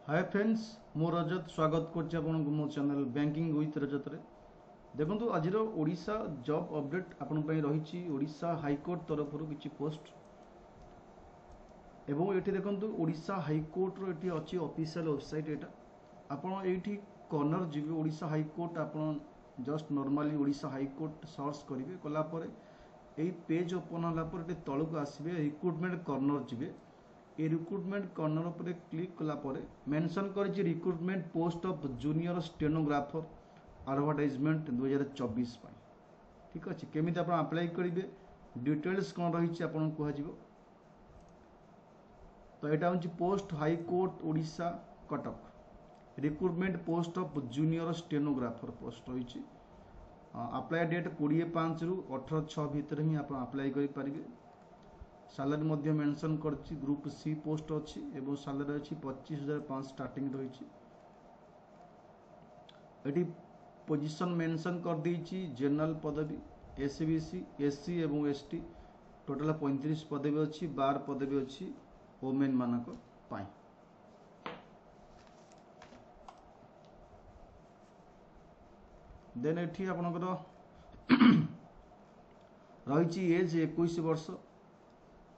Hi friends मो रजत स्वागत करछि आपन को मो चैनल बैंकिंग विथ रजत रे। देखंतु आजिरो ओडिशा जॉब अपडेट आपन पई रहिछि ओडिशा हाई कोर्ट तरफ रु किछि पोस्ट एवं एठी देखंतु ओडिशा हाई कोर्ट रो एठी अछि ऑफिशियल वेबसाइट। एटा आपन एठी कॉर्नर जिबे ओडिशा हाई कोर्ट आपन just normally Odisha high court search करिवे कला परे एई पेज ओपन होला पर एठी तळको आसीबे रिक्रूटमेंट कॉर्नर जिबे ए रिक्रूटमेंट कॉर्नर पर क्लिक कला परे मेंशन करिछि recruitment post of junior stenographer advertisement 2024 पाई। ठीक अछि केमिति आपण अप्लाई करिवे डिटेल्स कोन रहिछि आपण को हजिबो। तो एटा होछि post high court Odisha Cuttack recruitment post of junior stenographer post रहिछि। अप्लाई डेट 20/5 रु 18/6 भीतर ही आपण अप्लाई करि परिबे। सैलरी मध्य मेंशन करछि ग्रुप सी पोस्ट अछि एवं सैलरी अछि 25,500 स्टार्टिंग रहिछि। एटी पोजीशन मेंशन कर देछि जनरल पदवी एसबीसी एससी एवं एसटी टोटल 35 पदवी अछि 12 पदवी अछि वुमेन मानक पाई। देन एठी आपनकर रहिछि एज 21 वर्ष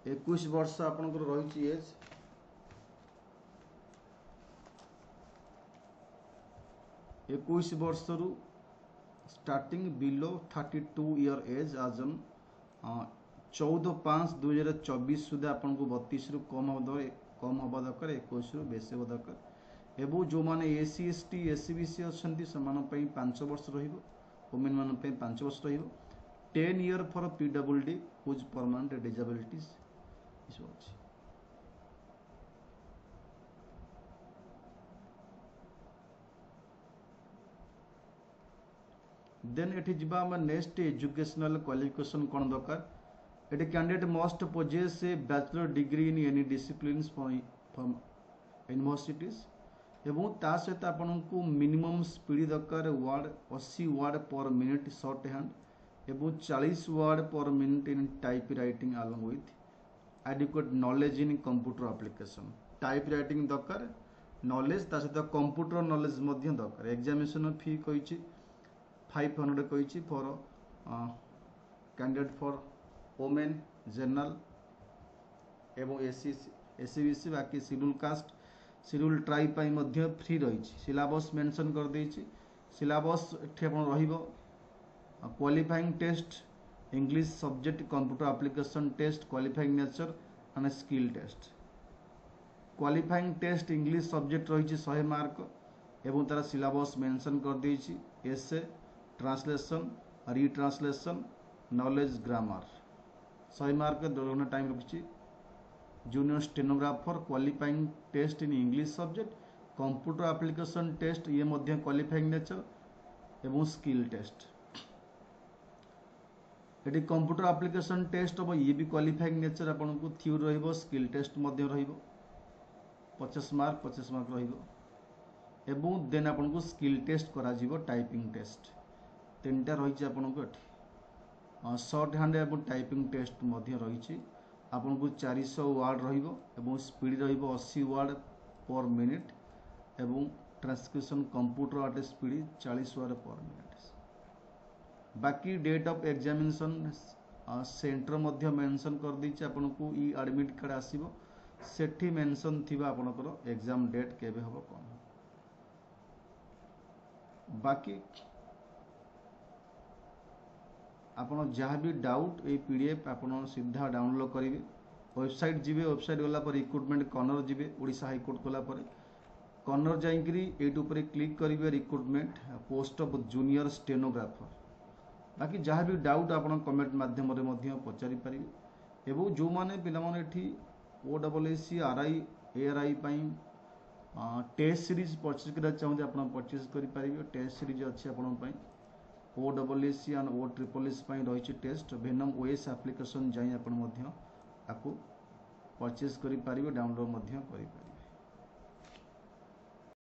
21 वर्ष आपनकर रहिछि एज। इक्कीस वर्ष रु स्टार्टिंग बिलो 32 ईयर एज आज 14/5/2024 सुधा आपन को 32 रु कम हवा दरकार 21 रु बेसी हवा दरकार। एवं जो माने एससी एसटी एससीबीसी अछंती समान पई 5 वर्ष रहिबो वुमेन मान पई 5 वर्ष रहिबो 10 year for PWD whose permanent disabilities इस अछि। देन एठी जिबा हम नेक्स्ट एजुकेशनल क्वालिफिकेशन कोन दरकार। एठी candidate must possess a bachelor degree in any disciplines from universities एवं ता सहित आपन को मिनिमम स्पीड दरकार वर्ड 80 वर्ड पर मिनिट शॉर्ट हैंड एवं 40 वर्ड पर minute in typewriting along with adequate knowledge in computer application. Typewriting दरकार नॉलेज ता सहित कंप्यूटर नॉलेज मध्य दरकार। एग्जामिनेशन फी कहिछि 500 कहिछि for candidate for women general एवं एससी एससीबीसी बाकी शेड्यूल कास्ट शेड्यूल ट्राइब पाई मध्य फ्री रहिछि। सिलेबस मेंशन कर देछि सिलेबस एठी आपण रहिबो qualifying test English subject computer application test qualifying nature and skill test. Qualifying test English subject रहिछि 100 मार्क एवं तार सिलेबस मेंशन कर देछि essay translation retranslation knowledge grammar 100 mark 2 घंटा टाइम रखिछि। Junior stenographer qualifying test in English subject computer application test ये मध्य qualifying nature एवं स्किल टेस्ट। एटी कंप्यूटर एप्लिकेशन टेस्ट हम ये भी क्वालिफाइंग नेचर आपन को थ्योरी रहिबो स्किल टेस्ट मध्य रहिबो 50 मार्क रहिबो एवं देन आपन को स्किल टेस्ट करा जिवो टाइपिंग टेस्ट तीनटा रहिछि आपन को एठी शॉर्ट हैंड एवं टाइपिंग टेस्ट मध्य रहिछि आपन को 400 वर्ड रहिबो एवं स्पीड रहिबो 80 वर्ड पर मिनिट एवं ट्रांसक्रिप्शन कंप्यूटर आट स्पीड 40 वर्ड पर मिनिट। बाकी डेट ऑफ एग्जामिनेशन सेंटर मध्य मेंशन कर दी आपन को ई एडमिट कार्ड आसीबो सेठी मेंशन थिबा आपनकर एग्जाम डेट केबे हबो कोन। बाकी आपन जहाँ भी डाउट ए पीडीएफ आपन सीधा डाउनलोड करेंगे वेबसाइट जीवे वेबसाइट गला पर रिक्रूटमेंट कॉर्नर जीवे ओडिशा हाई कोर्ट गला पर कॉर्नर जाइकरी एट ऊपर क्लिक करेंगे recruitment post of junior stenographer. बाकी जहाँ भी डाउट आपन कमेंट माध्यम रे मध्य पचारि परिबे एवं जो माने पिला माने एठी ओडब्ल्यूएससी आरआई एआरआई पई टेस्ट सीरीज परचेज करा चाहते आपन परचेज करि परिबे। टेस्ट सीरीज अछि आपन पई ओडब्ल्यूएससी एंड ओ ट्रिपल एस पई रहिछि टेस्ट वेनम ओएस एप्लिकेशन जाई आपन मध्य आकु परचेज करि परिबे डाउनलोड मध्य करि परिबे।